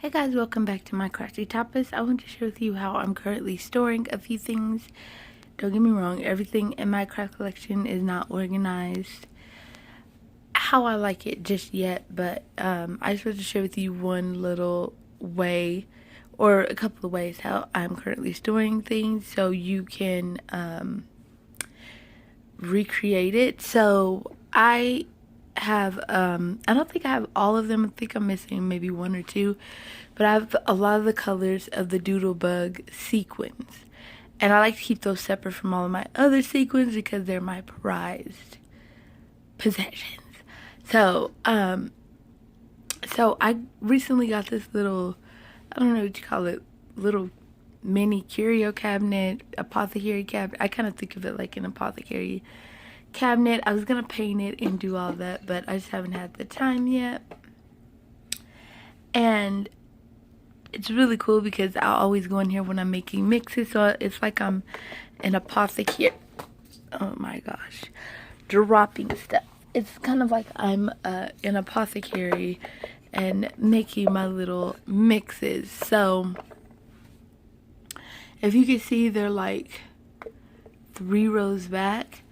Hey guys, welcome back to my Crafty Tapas. I want to share with you how I'm currently storing a few things. Don't get me wrong, everything in my craft collection is not organized how I like it just yet, but I just wanted to share with you one little way, or a couple of ways, how I'm currently storing things so you can recreate it. So I have I don't think I have all of them. I think I'm missing maybe one or two, but I have a lot of the colors of the Doodlebug sequins, and I like to keep those separate from all of my other sequins because they're my prized possessions. So so I recently got this little, I don't know what you call it, little mini curio cabinet, apothecary cabinet. I kind of think of it like an apothecary cabinet. I was gonna paint it and do all that, but I just haven't had the time yet. And it's really cool because I always go in here when I'm making mixes, so it's like I'm an apothecary. Oh my gosh, dropping stuff. It's kind of like I'm an apothecary and making my little mixes. So if you can see, they're like 3 rows back,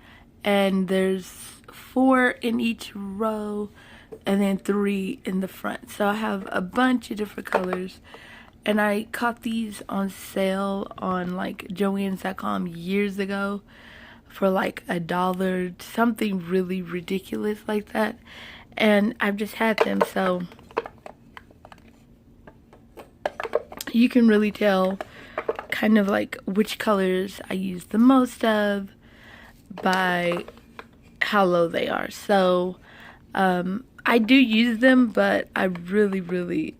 and there's 4 in each row and then 3 in the front. So I have a bunch of different colors, and I caught these on sale on like Joann's.com years ago for like $1, something really ridiculous like that, and I've just had them, so you can really tell kind of like which colors I use the most of by how low they are. So I do use them, but I really,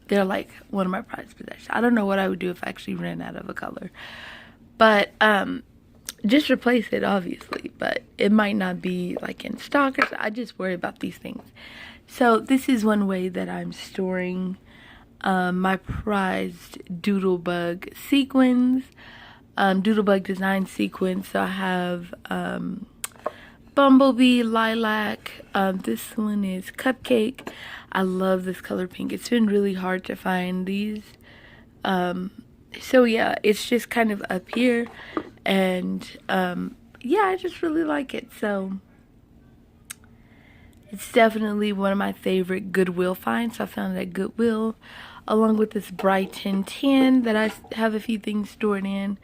they're like one of my prized possessions. I don't know what I would do if I actually ran out of a color, but just replace it, obviously, but it might not be like in stock, or I just worry about these things. So this is one way that I'm storing my prized Doodlebug sequins, Doodlebug design sequins. So I have Bumblebee, Lilac, this one is Cupcake. I love this color pink. It's been really hard to find these. So yeah, it's just kind of up here, and yeah, I just really like it. So it's definitely one of my favorite Goodwill finds. So I found it at Goodwill, along with this Brighton tin that I have a few things stored in.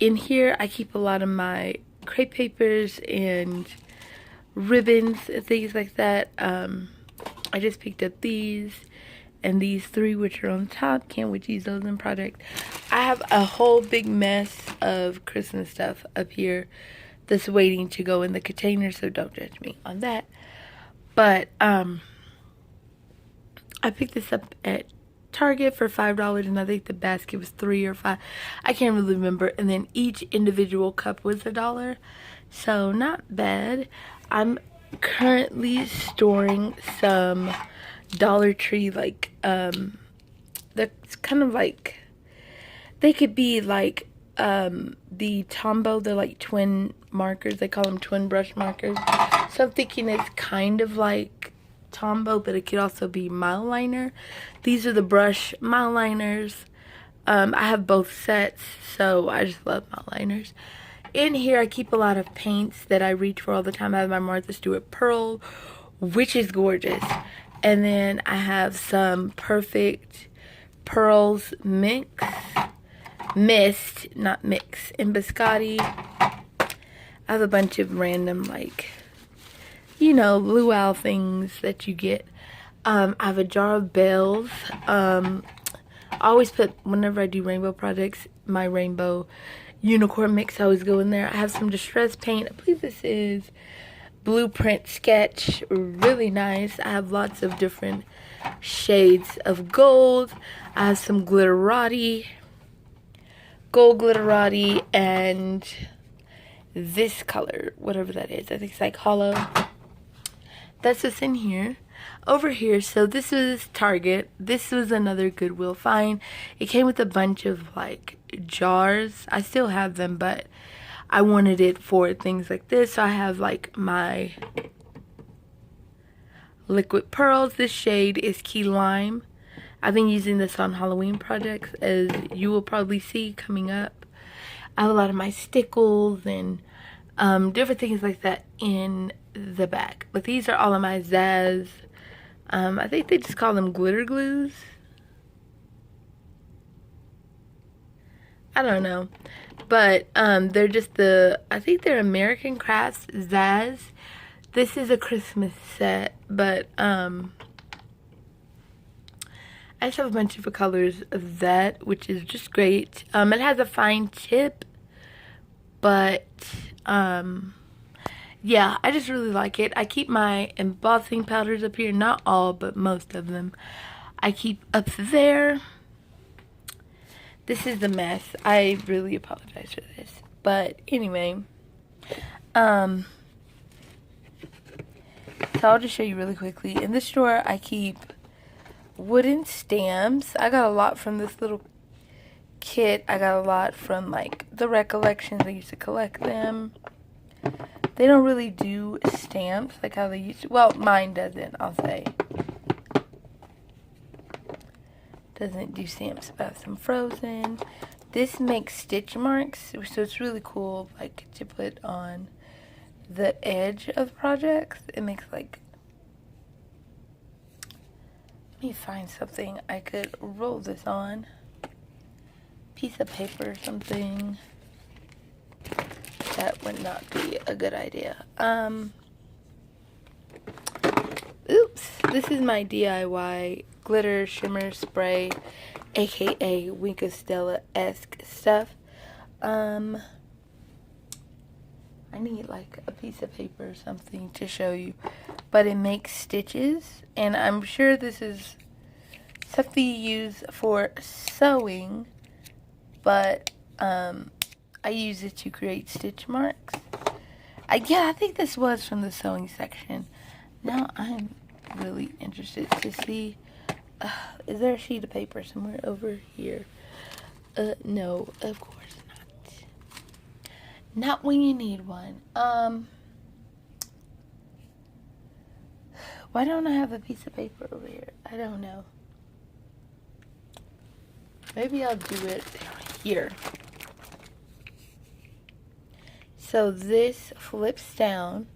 In here, I keep a lot of my crepe papers and ribbons and things like that. I just picked up these and these 3, which are on top. Can't wait to use those in project. I have a whole big mess of Christmas stuff up here that's waiting to go in the container, so don't judge me on that. But I picked this up at Target for $5, and I think the basket was $3 or $5. I can't really remember. And then each individual cup was $1, so not bad. I'm currently storing some Dollar Tree, like that's kind of like, they could be like the Tombow, they're like twin markers. They call them twin brush markers. So I'm thinking it's kind of like Tombow, but it could also be mile liner. These are the brush mile liners. I have both sets, so I just love mile liners. In here, I keep a lot of paints that I reach for all the time. I have my Martha Stewart Pearl, which is gorgeous. And then I have some Perfect Pearls mist, not mix, in biscotti. I have a bunch of random, like, you know, luau things that you get. I have a jar of bells. I always put, whenever I do rainbow projects, my rainbow unicorn mix, I always go in there. I have some distress paint. I believe this is Blueprint Sketch, really nice. I have lots of different shades of gold. I have some glitterati, gold glitterati, and this color, whatever that is, I think it's like hollow. That's what's in here. Over here, so this was Target. This was another Goodwill find. It came with a bunch of like jars. I still have them, but I wanted it for things like this. So I have like my liquid pearls. This shade is Key Lime. I've been using this on Halloween projects, as you will probably see coming up. I have a lot of my stickles and different things like that in the bag. But these are all of my Zazz. I think they just call them glitter glues. I don't know. But they're just I think they're American Crafts Zazz. This is a Christmas set, but I just have a bunch of colors of that, which is just great. It has a fine tip, but yeah, I just really like it. I keep my embossing powders up here, not all, but most of them. I keep up there. This is a mess. I really apologize for this. But anyway, so I'll just show you really quickly. In this drawer, I keep wooden stamps. I got a lot from this little kit. I got a lot from like the recollections. I used to collect them. They don't really do stamps like how they used to. Well, mine doesn't, I'll say. Doesn't do stamps, but some Frozen. This makes stitch marks, so it's really cool, like, to put on the edge of projects. It makes, like, let me find something I could roll this on. Piece of paper or something. That would not be a good idea. Oops, this is my DIY glitter shimmer spray, aka Wink of Stella-esque stuff. I need like a piece of paper or something to show you, but it makes stitches, and I'm sure this is something you use for sewing, but I use it to create stitch marks. Yeah, I think this was from the sewing section. Now I'm really interested to see, is there a sheet of paper somewhere over here? No, of course not. Not when you need one. Why don't I have a piece of paper over here? I don't know. Maybe I'll do it here. So this flips down,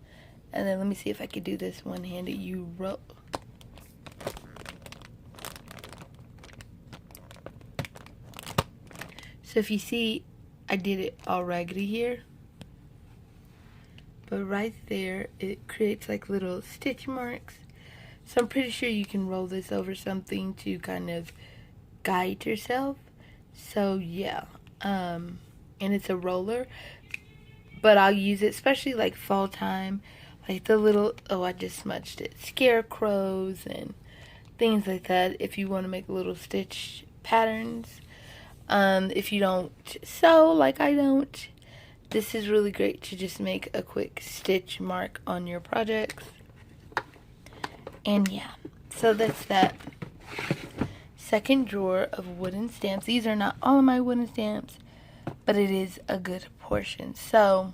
and then let me see if I can do this one-handed. You roll. So if you see, I did it all raggedy here. But right there, it creates like little stitch marks. So I'm pretty sure you can roll this over something to kind of guide yourself. So yeah, and it's a roller. But I'll use it, especially like fall time, like the little, oh, I just smudged it, scarecrows and things like that, if you want to make little stitch patterns. If you don't sew, like I don't, this is really great to just make a quick stitch mark on your projects. And yeah, so that's that second drawer of wooden stamps. These are not all of my wooden stamps, but it is a good portion. So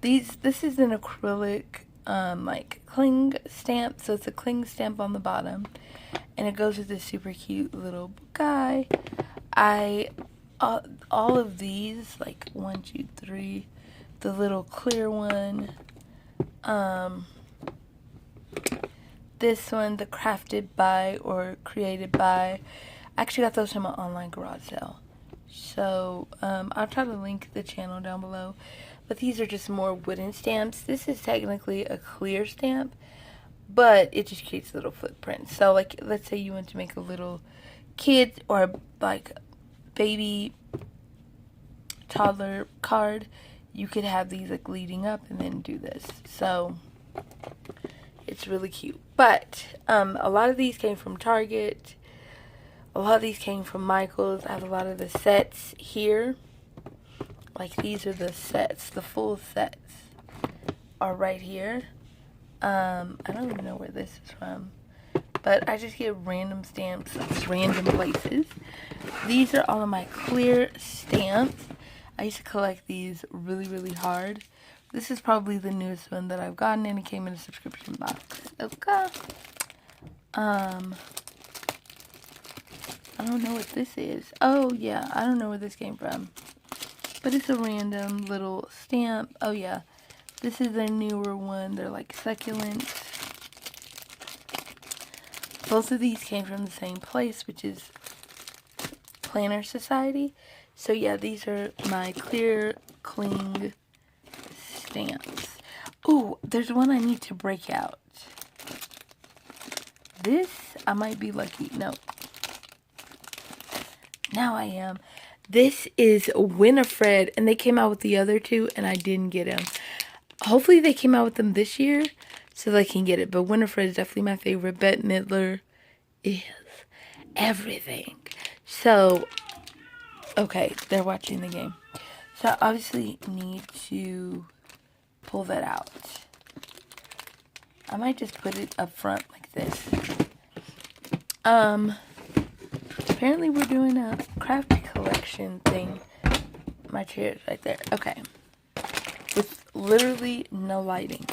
this is an acrylic like cling stamp. So it's a cling stamp on the bottom, and it goes with this super cute little guy. All of these, like 1, 2, 3, the little clear one, this one, the crafted by or created by, I actually got those from an online garage sale. So I'll try to link the channel down below. But these are just more wooden stamps. This is technically a clear stamp, but it just creates little footprints. So like, let's say you want to make a little kid or like baby toddler card, you could have these like leading up and then do this. So it's really cute. But a lot of these came from Target. A lot of these came from Michael's. I have a lot of the sets here. Like, these are the sets. The full sets are right here. I don't even know where this is from. But I just get random stamps from random places. These are all of my clear stamps. I used to collect these really, really hard. This is probably the newest one that I've gotten, and it came in a subscription box. Okay. I don't know what this is. Oh, yeah. I don't know where this came from. But it's a random little stamp. Oh, yeah. This is a newer one. They're like succulents. Both of these came from the same place, which is Planner Society. So, yeah, these are my clear cling stamps. Ooh, there's one I need to break out. This, I might be lucky. No. Now I am. This is Winifred, and they came out with the other two, and I didn't get them. Hopefully they came out with them this year, so they can get it. But Winifred is definitely my favorite. Bette Midler is everything. So, okay, they're watching the game. So I obviously need to pull that out. I might just put it up front like this. Apparently we're doing a crafty collection thing. My chair is right there. Okay. With literally no lighting.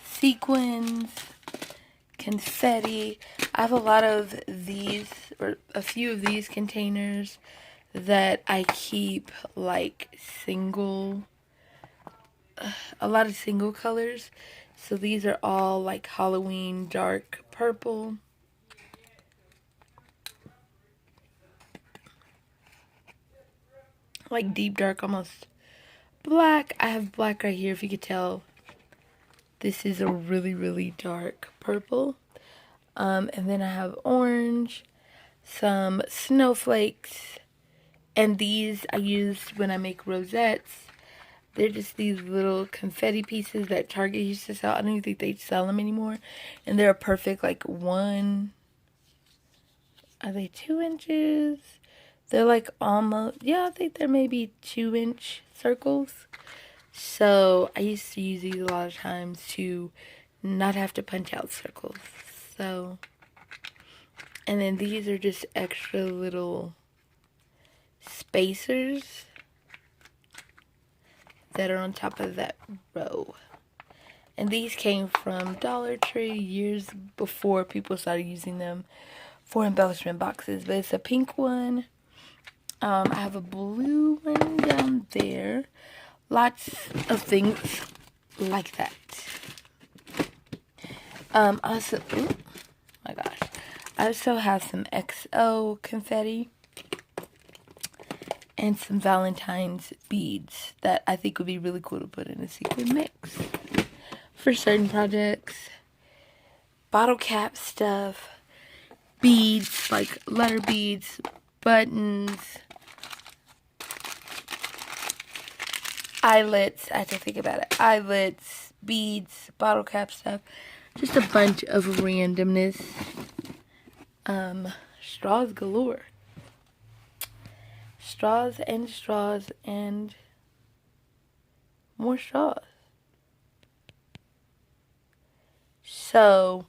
Sequins, confetti. I have a lot of these, or a few of these containers that I keep like a lot of single colors. So these are all like Halloween dark purple. Like deep dark, almost black. I have black right here, if you could tell. This is a really, really dark purple. And then I have orange, some snowflakes, and these I use when I make rosettes. They're just these little confetti pieces that Target used to sell. I don't even think they sell them anymore. And they're a perfect, like, are they 2 inches? They're like almost, yeah, I think they're maybe 2-inch circles. So I used to use these a lot of times to not have to punch out circles. So, and then these are just extra little spacers that are on top of that row. And these came from Dollar Tree years before people started using them for embellishment boxes. But it's a pink one. I have a blue one down there. Lots of things like that. Also, oh my gosh. I also have some XO confetti and some Valentine's beads that I think would be really cool to put in a sequin mix for certain projects. Bottle cap stuff, beads, like letter beads, buttons, eyelets. I have to think about it. Eyelets, beads, bottle cap stuff. Just a bunch of randomness. Straws galore. Straws and more straws. So,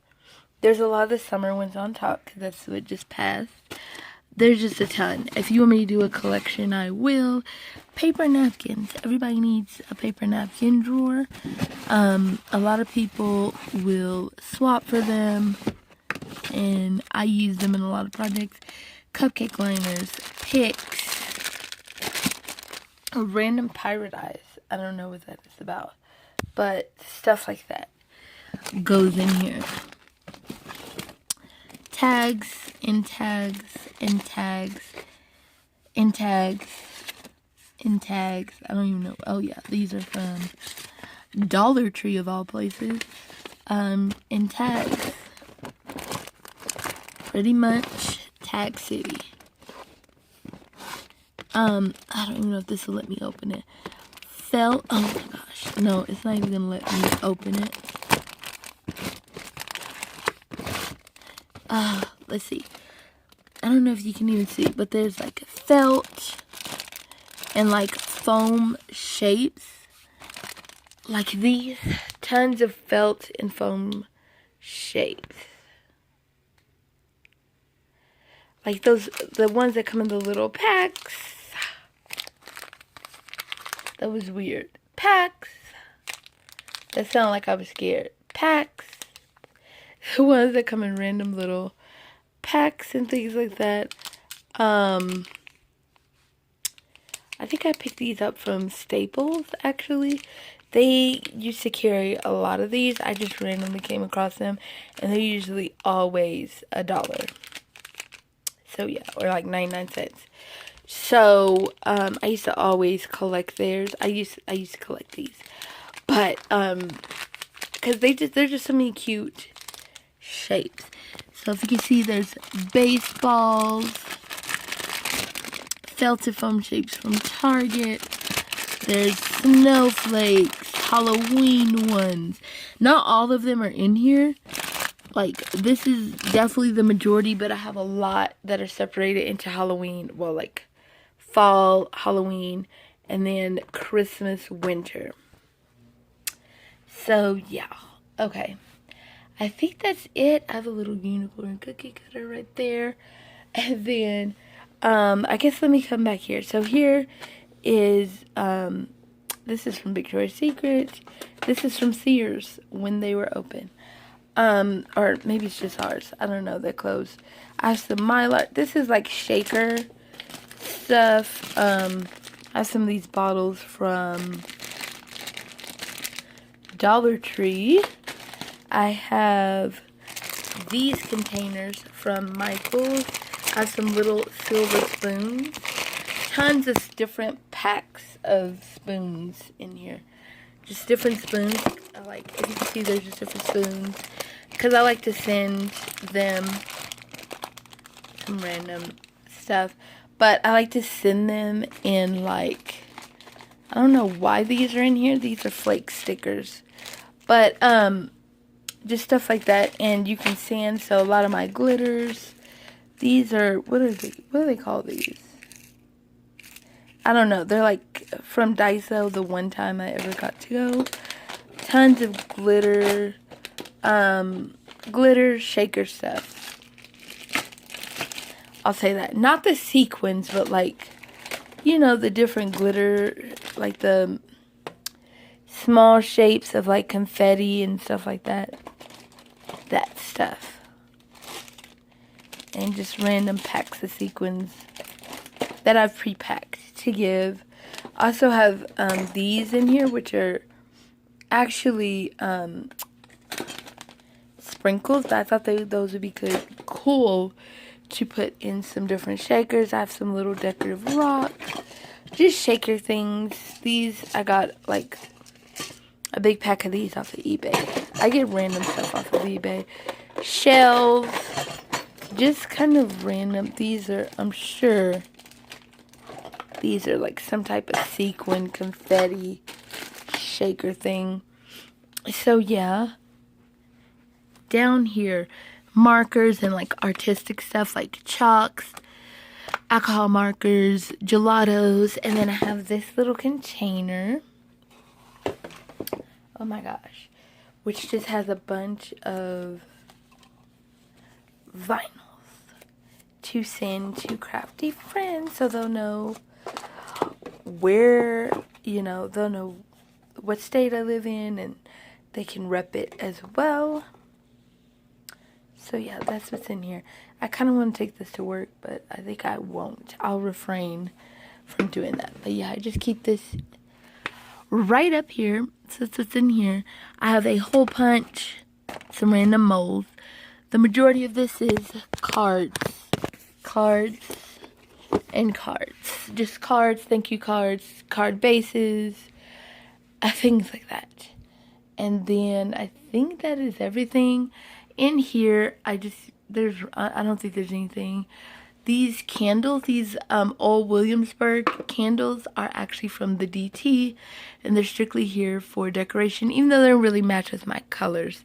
there's a lot of the summer ones on top because that's what just passed. There's just a ton. If you want me to do a collection, I will. Paper napkins. Everybody needs a paper napkin drawer. A lot of people will swap for them, and I use them in a lot of projects. Cupcake liners, picks, a random pirate eyes. I don't know what that is about, but stuff like that goes in here. Tags, and tags, and tags, and tags, and tags. I don't even know. Oh yeah, these are from Dollar Tree of all places. And tags. Pretty much Tag City. I don't even know if this will let me open it. Oh my gosh. No, it's not even gonna let me open it. Let's see. I don't know if you can even see, but there's like felt and like foam shapes. Like these. Tons of felt and foam shapes. Like the ones that come in the little packs. That was weird. Packs. That sounded like I was scared. Packs. The ones that come in random little packs and things like that. I think I picked these up from Staples, actually. They used to carry a lot of these. I just randomly came across them, and they're usually always $1. So yeah, or like 99 cents. So I used to always collect theirs. I used to collect these, but because they're just so many cute shapes. So if you can see, there's baseballs, felted foam shapes from Target. There's snowflakes, Halloween ones. Not all of them are in here. Like, this is definitely the majority, but I have a lot that are separated into Halloween. Well, like, fall, Halloween, and then Christmas, winter. So, yeah. Okay. I think that's it. I have a little unicorn cookie cutter right there. And then, I guess let me come back here. So, here is, this is from Victoria's Secret. This is from Sears when they were open. Or maybe it's just ours. I don't know. They're closed. I have some Mylar. This is like shaker stuff. I have some of these bottles from Dollar Tree. I have these containers from Michael's. I have some little silver spoons. Tons of different packs of spoons in here. Just different spoons. I like, as you can see, there's just different spoons. Because I like to send them some random stuff. But I like to send them in, like, I don't know why these are in here. These are flake stickers. But, just stuff like that. And you can sand, so a lot of my glitters. These are, what do they call these? I don't know. They're like from Daiso, the one time I ever got to go. Tons of glitter. Glitter shaker stuff. I'll say that. Not the sequins, but like, you know, the different glitter, like the small shapes of like confetti and stuff like that. That stuff. And just random packs of sequins that I've pre-packed to give. I also have these in here, which are actually sprinkles. I thought those would be cool to put in some different shakers. I have some little decorative rocks, just shaker things. These, I got like a big pack of these off of eBay. I get random stuff off of eBay. Shells, just kind of random. These are, I'm sure, these are like some type of sequin confetti shaker thing. So yeah. Down here, markers and like artistic stuff like chalks, alcohol markers, gelatos, and then I have this little container. Oh my gosh. Which just has a bunch of vinyls to send to Crafty Friends, so they'll know where, you know, they'll know what state I live in, and they can rep it as well. So yeah, that's what's in here. I kind of want to take this to work, but I think I won't. I'll refrain from doing that. But yeah, I just keep this right up here. So that's what's in here. I have a hole punch, some random molds. The majority of this is cards. Cards and cards. Just cards, thank you cards, card bases, things like that. And then I think that is everything. In here, I don't think there's anything. These candles, these old Williamsburg candles are actually from the DT, and they're strictly here for decoration, even though they don't really match with my colors.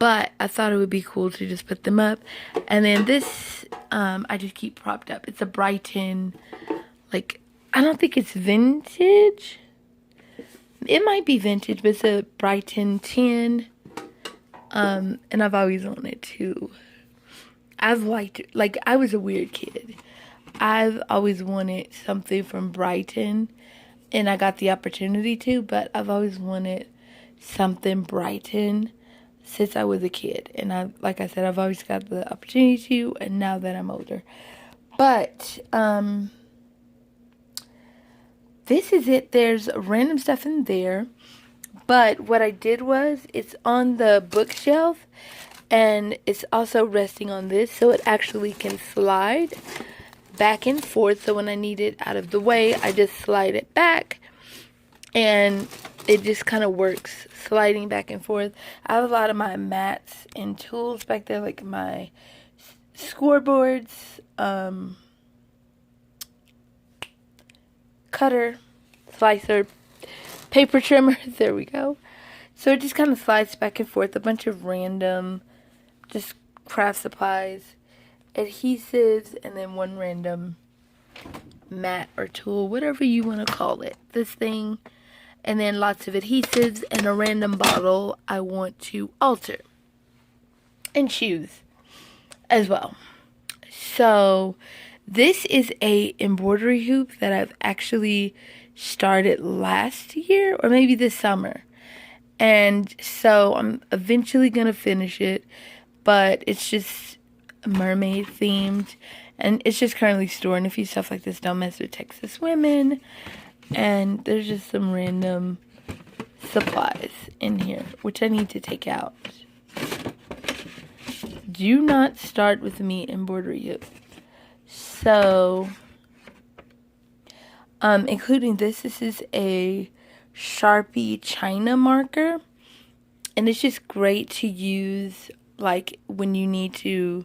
But I thought it would be cool to just put them up. And then this, I just keep propped up. It's a Brighton, like, I don't think it's vintage. It might be vintage, but it's a Brighton 10. And I've always wanted to. I've liked, like, I was a weird kid. I've always wanted something from Brighton. and I got the opportunity to, but I've always wanted something Brighton since I was a kid. And like I said, I've always got the opportunity to, and now that I'm older. But, this is it. There's random stuff in there. But what I did was, it's on the bookshelf, and it's also resting on this, so it actually can slide back and forth. So when I need it out of the way, I just slide it back, and it just kind of works sliding back and forth. I have a lot of my mats and tools back there, like my scoreboards, cutter, slicer, paper trimmer. There we go. So it just kind of slides back and forth. A bunch of random just craft supplies, adhesives, and then one random mat or tool, whatever you want to call it. This thing, and then lots of adhesives and a random bottle I want to alter, and shoes as well. So this is a embroidery hoop that I've actually started last year or maybe this summer, and so I'm eventually gonna finish it, but it's just mermaid themed, and it's just currently storing a few stuff like this. Don't mess with Texas women, and there's just some random supplies in here which I need to take out. Do not start with me embroidery hoop. So including this is a Sharpie China marker, and it's just great to use like when you need to,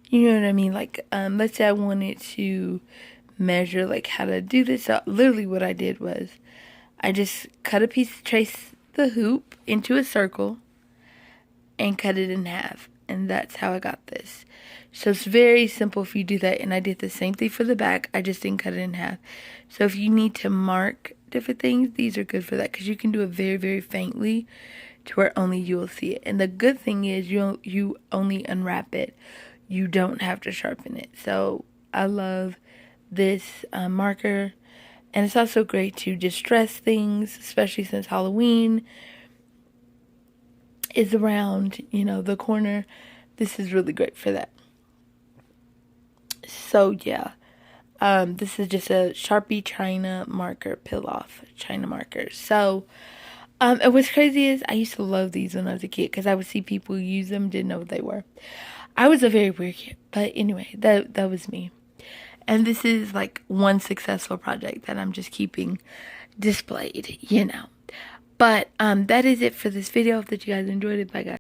you know what I mean, like let's say I wanted to measure like how to do this. So literally what I did was I just cut a piece, trace the hoop into a circle, and cut it in half, and that's how I got this. So it's very simple if you do that, and I did the same thing for the back. I just didn't cut it in half. So if you need to mark different things, these are good for that, because you can do it very, very faintly to where only you will see it. And the good thing is you only unwrap it. You don't have to sharpen it. So I love this marker, and it's also great to distress things, especially since Halloween is around, you know, the corner. This is really great for that. So yeah, this is just a Sharpie China marker, peel off China marker. So and what's crazy is I used to love these when I was a kid, because I would see people use them, didn't know what they were. I was a very weird kid, but anyway, that was me. And this is like one successful project that I'm just keeping displayed, you know. But that is it for this video. Hope that you guys enjoyed it. Bye guys.